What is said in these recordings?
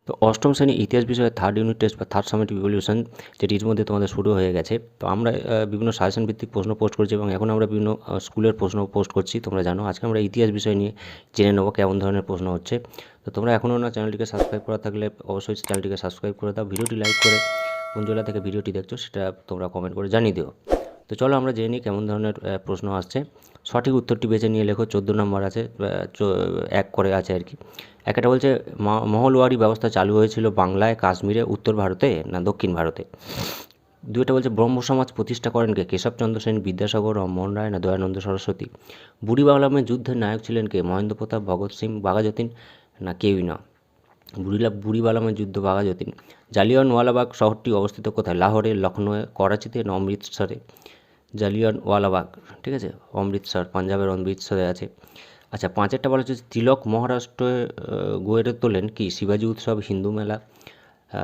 তো অষ্টম শ্রেণী ইতিহাস বিষয়ে থার্ড ইউনিট টেস্ট বা থার্ড সামেটিভ ইভ্যালুয়েশন যেটি ইতিমধ্যে তোমাদের শুরু হয়ে গেছে। তো আমরা বিভিন্ন সাজেশন ভিত্তিক প্রশ্ন পোস্ট করছি এবং এখন আমরা বিভিন্ন স্কুলের প্রশ্ন পোস্ট করছি, তোমরা জানো। আজকে আমরা ইতিহাস বিষয় নিয়ে জেনে নেবো কেমন ধরনের প্রশ্ন হচ্ছে। তো তোমরা এখনও না চ্যানেলটিকে সাবস্ক্রাইব করা থাকলে অবশ্যই চ্যানেলটিকে সাবস্ক্রাইব করে দাও, ভিডিওটি লাইক করে কোন জেলা থেকে ভিডিওটি দেখছো সেটা তোমরা কমেন্ট করে জানিয়ে দিও। তো চলো আমরা জেনে নিই কেমন ধরনের প্রশ্ন আসছে। সঠিক উত্তরটি বেছে নিয়ে লেখো। 14 নম্বর আছে, 1 করে আছে আর কি। একটা বলছে মহলওয়ারি ব্যবস্থা চালু হয়েছিল বাংলায়, কাশ্মীরে, উত্তর ভারতে না দক্ষিণ ভারতে। দুইটা বলছে ব্রহ্ম সমাজ প্রতিষ্ঠা করেন কে? কেশবচন্দ্র সেন, বিদ্যাসাগর, রামমোহন রায় না দয়ানন্দ সরস্বতী। বুড়ি বাংলামের যুদ্ধের নায়ক ছিলেন কে? মহেন্দ্র প্রতাপ, ভগৎ সিং, বাঘাযতীন না কেউই না। বুড়ি বাংলামের যুদ্ধ বাঘাযতীন। জালিয়ানওয়ালাবাগ শহরটি অবস্থিত কোথায়? লাহোরে, লখনৌয়ে, করাচিতে না অমৃতসরে। জালিয়ানওয়ালাবাগ, ঠিক আছে, অমৃতসর, পাঞ্জাবের অমৃতসরে আছে। আচ্ছা, 5-এরটা বলা হচ্ছে তিলক মহারাষ্ট্রে গড়ে তোলেন কি? শিবাজী উৎসব, হিন্দু মেলা,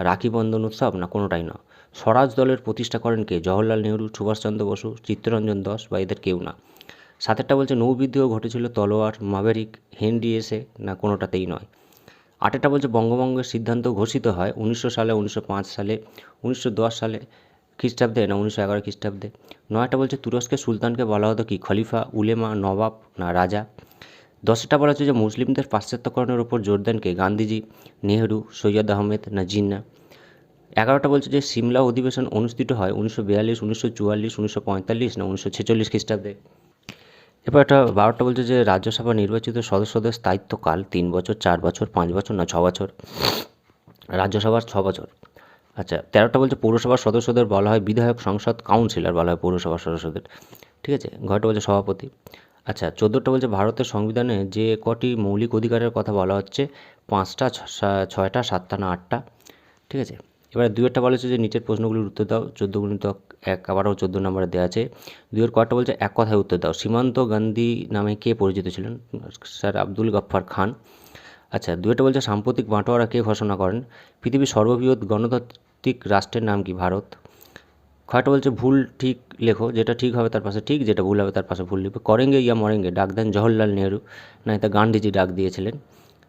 রাখি বন্ধন উৎসব না কোনোটাই না। স্বরাজ দলের প্রতিষ্ঠা করেন কে? জওহরলাল নেহরু, সুভাষচন্দ্র বসু, চিত্তরঞ্জন দাস বা এদের কেউ না। 7-এরটা বলছে নৌবিদ্রোহ ঘটেছিল তলোয়ার, মাভেরিক, হেনরি এসে না কোনোটাতেই নয়। 8-এরটা বলছে বঙ্গভঙ্গের সিদ্ধান্ত ঘোষিত হয় 1900 সালে, 1905 সালে, 1910 সালে খ্রিস্টাব্দে না 1911 খ্রিস্টাব্দে। 9-টা বলছে তুরস্কের সুলতানকে বলা হতো কি? খলিফা, উলেমা, নবাব না রাজা। 10-টা বলা হচ্ছে যে মুসলিমদের পাশ্চাত্যকরণের উপর জোর দেন কে? গান্ধীজি, নেহরু, সৈয়দ আহমেদ না জিন্না। 11টা বলছে যে সিমলা অধিবেশন অনুষ্ঠিত হয় 1942, 1944, 1945 না 1946 খ্রিস্টাব্দে। এরপর একটা 12টা বলছে যে রাজ্যসভা নির্বাচিত সদস্যদের স্থায়িত্বকাল 3 বছর, 4 বছর, 5 বছর না 6 বছর। রাজ্যসভার 6 বছর। আচ্ছা, 13টা বলছে পৌরসভার সদস্যদের বলা হয় বিধায়ক, সংসদ, কাউন্সিলর বলা হয় পৌরসভার সদস্যদের, ঠিক আছে। ঘরটা বলছে সভাপতি। আচ্ছা, 14টা বলছে ভারতের সংবিধানে যে কটি মৌলিক অধিকারের কথা বলা হচ্ছে? 5টা, 6টা, 7টা না 8টা, ঠিক আছে। এবারে 2-এরটা বলা হচ্ছে যে নিচের প্রশ্নগুলির উত্তর দাও। 14x1 আবারও 14 নম্বরে দেওয়া আছে। 2-এর কটা বলছে এক কথায় উত্তর দাও। সীমান্ত গান্ধী নামে কে পরিচিত ছিলেন? স্যার আব্দুল গফ্ফার খান। আচ্ছা, 2-এটা বলছে সাম্প্রতিক বাঁটোয়ারা কে ঘোষণা করেন? পৃথিবীর সর্ববৃহৎ গণতান্ত্রিক রাষ্ট্রের নাম কি? ভারত। খয়টা বলছে ভুল ঠিক লেখো, যেটা ঠিক হবে তার পাশে ঠিক, যেটা ভুল হবে তার পাশে ভুল লিখবে। করেঙ্গে ইয়া মরেঙ্গে ডাক দেন জওহরলাল নেহরু না এটা গান্ধীজি ডাক দিয়েছিলেন?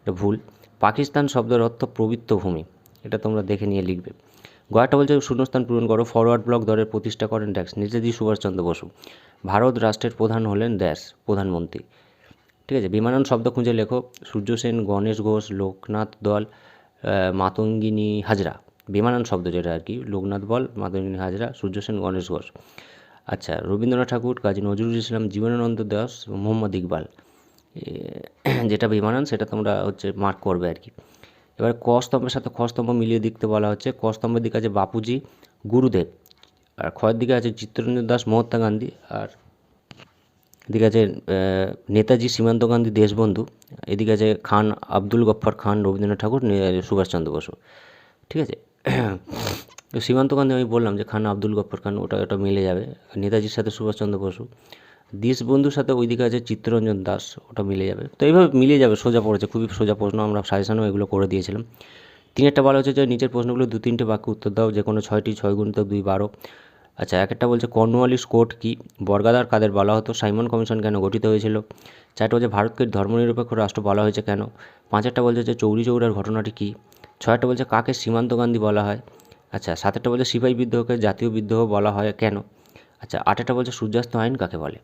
এটা ভুল। পাকিস্তান শব্দের অর্থ পবিত্র ভূমি, এটা তোমরা দেখে নিয়ে লিখবে। গয়াটা বলছে শূন্যস্থান পূরণ করো। ফরওয়ার্ড ব্লক দলের প্রতিষ্ঠা করেন ড্যাশ? নেতাজি সুভাষচন্দ্র বসু। ভারত রাষ্ট্রের প্রধান হলেন ড্যাশ? প্রধানমন্ত্রী, ঠিক আছে। বিমানন শব্দ খুঁজে লেখো। সূর্য সেন, গণেশ ঘোষ, লোকনাথ দল, মাতঙ্গিনী হাজরা। বিমানন শব্দ যেটা আর কি, লোকনাথ বল, মাতঙ্গিনী হাজরা, সূর্য সেন, গণেশ ঘোষ। আচ্ছা, রবীন্দ্রনাথ ঠাকুর, কাজী নজরুল ইসলাম, জীবনানন্দ দাস, মোহাম্মদ ইকবাল। যেটা বিমানন সেটা তোমরা হচ্ছে মার্ক করবে আর কি। এবার ক স্তম্ভের সাথে খ স্তম্ভ মিলিয়ে দেখতে বলা হচ্ছে। ক স্তম্ভের দিকে আছে বাপুজি, গুরুদেব, আর খয়ের দিকে আছে চিত্তরঞ্জন দাস, মহাত্মা গান্ধী, আর এদিকে আছে নেতাজি সীমান্ত গান্ধী দেশবন্ধু, এদিকে আছে খান আব্দুল গফ্ফার খান, রবীন্দ্রনাথ ঠাকুর, সুভাষচন্দ্র বসু, ঠিক আছে। তো সীমান্ত গান্ধী আমি বললাম যে খান আব্দুল গফ্ফার খান, ওটা মিলে যাবে। নেতাজির সাথে সুভাষচন্দ্র বসু। দেশবন্ধুর সাথে ওইদিকে আছে চিত্তরঞ্জন দাস, ওটা মিলে যাবে। তো এইভাবে মিলিয়ে যাবে, সোজা পড়েছে, খুবই সোজা প্রশ্ন, আমরা সাজেশনও এগুলো করে দিয়েছিলাম। 3-একটা বলা হচ্ছে যে নিচের প্রশ্নগুলো 2-3টে বাক্যে উত্তর দাও, যে কোনো 6টি, 6 × 2 = 12। আচ্ছা, একটা বলছে কর্নওয়ালিস কোড কি? বর্গাদার কাদের বলা হতো? সাইমন কমিশন কেন গঠিত হয়েছিল? 4টা বলছে ভারতকে ধর্মনিরপেক্ষ রাষ্ট্র বলা হয়েছে কেন? 5-একটা বলছে যে চৌরি চৌরার ঘটনাটি কী? 6-একটা বলছে কাকে সীমান্ত গান্ধী বলা হয়? আচ্ছা, 7-একটা বলছে সিপাহী বিদ্রোহকে জাতীয় বিদ্রোহ বলা হয় কেন? আচ্ছা, 8-একটা বলছে সূর্যাস্ত আইন কাকে বলে?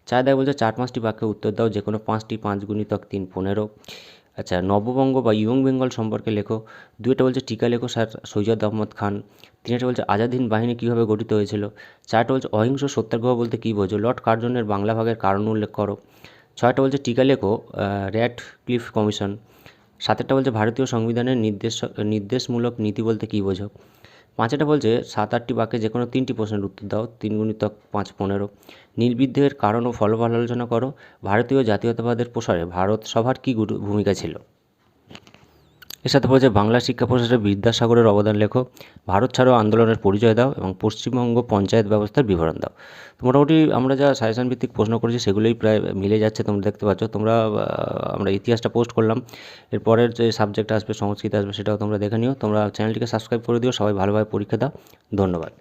4 বলছে 4-5টি বাক্যে উত্তর দাও, যে কোনো 5টি। 5 × 3 = 15। আচ্ছা, নববঙ্গ বা ইয়ং বেঙ্গল সম্পর্কে লেখো। 2-টা বলছে টিকা লেখো স্যার সৈয়দ আহমদ খান। 3-টা বলছে আজাদ হিন্দ বাহিনী কীভাবে গঠিত হয়েছিল? 4-টা বলছে অহিংস সত্যাগ্রহ বলতে কী বোঝো? লর্ড কার্জনের বাংলা ভাগের কারণ উল্লেখ করো। 6-টা বলছে টিকা লেখো র্যাডক্লিফ কমিশন। 7-টা বলছে ভারতীয় সংবিধানের নির্দেশমূলক নীতি বলতে কী বোঝো? 5-টা বলছে 7-8টি বাক্যে যে কোনো 3টি প্রশ্নের উত্তর দাও। 3 × 5 = 15। নীলবিদ্রোহের কারণ ও ফলাফল আলোচনা করো। ভারতীয় জাতীয়তাবাদের প্রসারে ভারত সভার কী ভূমিকা ছিল? এর সাথে বলছে বাংলা শিক্ষা প্রসারে বিদ্যাসাগরের অবদান লেখো। ভারত ছাড়ো আন্দোলনের পরিচয় দাও এবং পশ্চিমবঙ্গ পঞ্চায়েত ব্যবস্থার বিবরণ দাও। তো মোটামুটি আমরা যা সাজেশন ভিত্তিক প্রশ্ন করেছি সেগুলোই প্রায় মিলে যাচ্ছে, তোমরা দেখতে পাচ্ছ। আমরা ইতিহাসটা পোস্ট করলাম, এরপরের যে সাবজেক্ট আসবে সংস্কৃত আসবে সেটাও তোমরা দেখে নিও। তোমরা চ্যানেলটিকে সাবস্ক্রাইব করে দিও। সবাই ভালোভাবে পরীক্ষা দাও। ধন্যবাদ।